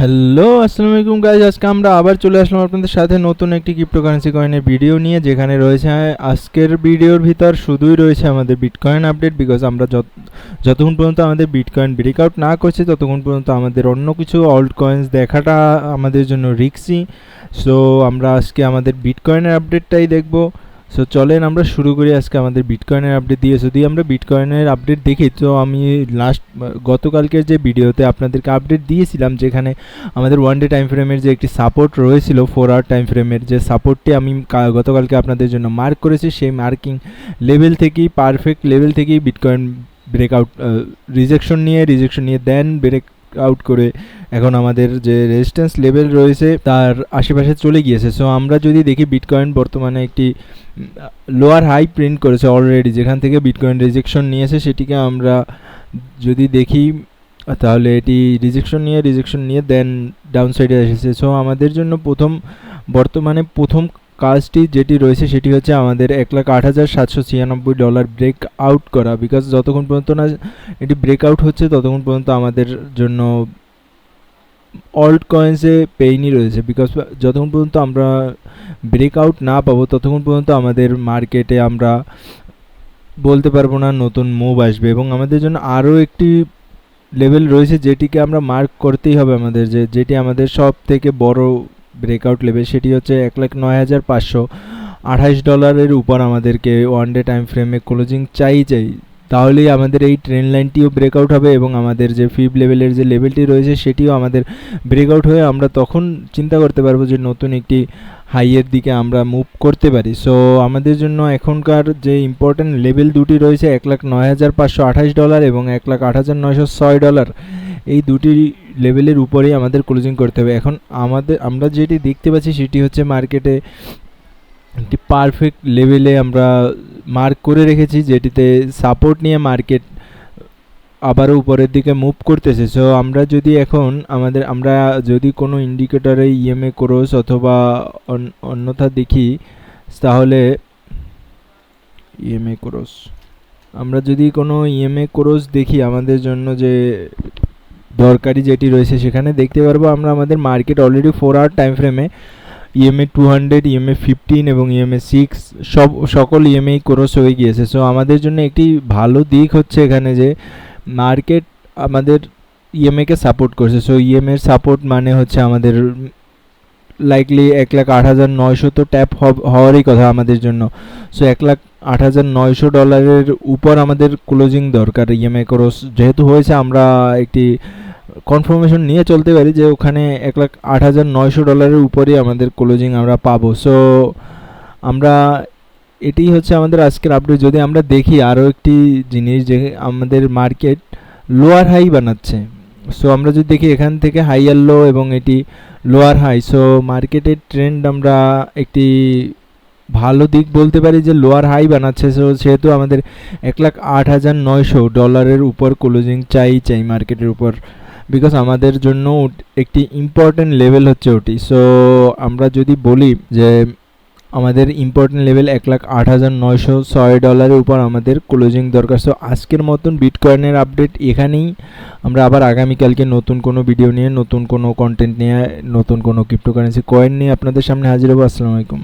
Hello আসসালামু আলাইকুম guys, আজকে আমরা আবার চলে আসলাম আপনাদের সাথে নতুন একটি ক্রিপ্টোকারেন্সি কয়েনের ভিডিও নিয়ে, যেখানে রয়েছে আজকের ভিডিওর ভিতর শুধুই রয়েছে আমাদের বিটকয়েন আপডেট। বিকজ আমরা যতক্ষণ পর্যন্ত আমাদের বিটকয়েন ব্রেকআউট না করছে ততক্ষণ পর্যন্ত আমাদের অন্য কিছু অল্ট কয়েন্স দেখাটা আমাদের জন্য রিস্কি। সো আমরা আজকে আমাদের বিটকয়েনের আপডেটটাই দেখব। সো চলেন আমরা শুরু করি আজকে আমাদের বিটকয়েনের আপডেট দিয়ে। যদি আমরা বিটকয়েনের আপডেট দেখি, তো আমি গতকালকের যে ভিডিওতে আপনাদেরকে আপডেট দিয়েছিলাম, যেখানে আমাদের ওয়ান ডে টাইম ফ্রেমের যে একটি সাপোর্ট রয়েছিল, 4 আওয়ার টাইম ফ্রেমের যে সাপোর্টটি আমি গতকালকে আপনাদের জন্য মার্ক করেছি, সেই মার্কিং লেভেল থেকেই, পারফেক্ট লেভেল থেকেই বিটকয়েন ব্রেকআউট রিজেকশন নিয়ে দেন ব্রেক আউট করে এখন আমাদের যে রেজিস্ট্যান্স লেভেল রয়েছে তার আশেপাশে চলে গিয়েছে। সো আমরা যদি দেখি, বিটকয়েন বর্তমানে একটি লোয়ার হাই প্রিন্ট করেছে অলরেডি, যেখান থেকে বিটকয়েন রিজেকশন নিয়েছে সেটিকে আমরা যদি দেখি, তাহলে এটি রিজেকশন নিয়ে দেন ডাউন সাইডে এসেছে। সো আমাদের জন্য বর্তমানে প্রথম কাজটি যেটি রয়েছে সেটি হচ্ছে আমাদের $1,08,796 ব্রেক আউট করা। বিকজ যতক্ষণ পর্যন্ত না এটি ব্রেক আউট হচ্ছে ততক্ষণ পর্যন্ত আমাদের জন্য অল্ট কয়েন্সে পেইনই রয়েছে। বিকজ যতক্ষণ পর্যন্ত আমরা ব্রেক আউট না পাবো ততক্ষণ পর্যন্ত আমাদের মার্কেটে আমরা বলতে পারবো না নতুন মুভ আসবে। এবং আমাদের জন্য আরও একটি লেভেল রয়েছে যেটিকে আমরা মার্ক করতেই হবে আমাদের, যেটি আমাদের সব থেকে বড় ব্রেকআউট লেভেল, সেটি হচ্ছে $1,09,528 উপর আমাদেরকে ওয়ান ডে টাইম ফ্রেমে ক্লোজিং চাই। তাহলেই আমাদের এই ট্রেন্ড লাইনটিও ব্রেকআউট হবে এবং আমাদের যে ফিফ লেভেলের যে লেভেলটি রয়েছে সেটিও আমাদের ব্রেকআউট হয়ে আমরা তখন চিন্তা করতে পারবো যে নতুন একটি হাইয়ের দিকে আমরা মুভ করতে পারি। সো আমাদের জন্য এখনকার যে ইম্পর্ট্যান্ট লেভেল দুটি রয়েছে $1,09,528 এবং $1,08,906, এই দুটি লেভেলের উপরেই আমাদের ক্লোজিং করতে হবে। এখন আমরা যেটি দেখতে পাচ্ছি সেটি হচ্ছে মার্কেটে একটি পারফেক্ট লেভেলে আমরা মার্ক করে রেখেছি, যেটিতে সাপোর্ট নিয়ে মার্কেট আবারও উপরের দিকে মুভ করতেছে। সো আমরা যদি এখন আমরা যদি কোনো ইন্ডিকেটরে ইএমএ ক্রস অথবা অন্যথা দেখি, তাহলে ইএমএ ক্রস, আমরা যদি কোনো ইএমএ ক্রস দেখি, আমাদের জন্য যে দরকারি যেটি রয়েছে সেখানে দেখতে পারবো আমরা আমাদের মার্কেট অলরেডি 4 আওয়ার টাইম ফ্রেমে ইএমএ 200, ইএমএ 15 এবং ইএমএ 6 সকল ইএমএ ক্রস হয়ে গিয়েছে। সো আমাদের জন্য একটি ভালো দিক হচ্ছে এখানে যে মার্কেট আমাদের ইএমএকে সাপোর্ট করছে। সো ইএমএর সাপোর্ট মানে হচ্ছে আমাদের লাইকলি $1,08,900 তো ট্যাপ হওয়ারই কথা আমাদের জন্য। সো $1,08,900 উপর আমাদের ক্লোজিং দরকার ইএমএ ক্রস যেহেতু হয়েছে। আমরা একটি কনফার্মেশন নিয়ে চলতে পারি যে ওখানে $1,08,900 উপরেই আমাদের ক্লোজিং আমরা পাবো। সো আমরা এটি হচ্ছে আমাদের আজকের আপডেট। যদি আমরা দেখি আরও একটি জিনিস, যে আমাদের মার্কেট লোয়ার হাই বানাচ্ছে। সো আমরা যদি দেখি এখান থেকে হাইয়ার লো এবং এটি লোয়ার হাই, সো মার্কেটের ট্রেন্ড আমরা একটি ভালো দিক বলতে পারি যে লোয়ার হাই বানাচ্ছে। সো সেহেতু আমাদের $1,08,900 উপর ক্লোজিং চাই মার্কেটের উপর, বিকজ আমাদের জন্য একটি ইম্পর্টেন্ট লেভেল হচ্ছে ওটি। সো আমরা যদি বলি যে আমাদের ইম্পর্টেন্ট লেভেল $1,08,906 উপর আমাদের ক্লোজিং দরকার। সো আজকের মতন বিটকয়েনের আপডেট এখানেই। আমরা আবার আগামীকালকে নতুন কোনো ভিডিও নিয়ে, নতুন কোনো কন্টেন্ট নিয়ে, নতুন কোনো ক্রিপ্টোকারেন্সি কয়েন নিয়ে আপনাদের সামনে হাজির হবো। আসসালামু আলাইকুম।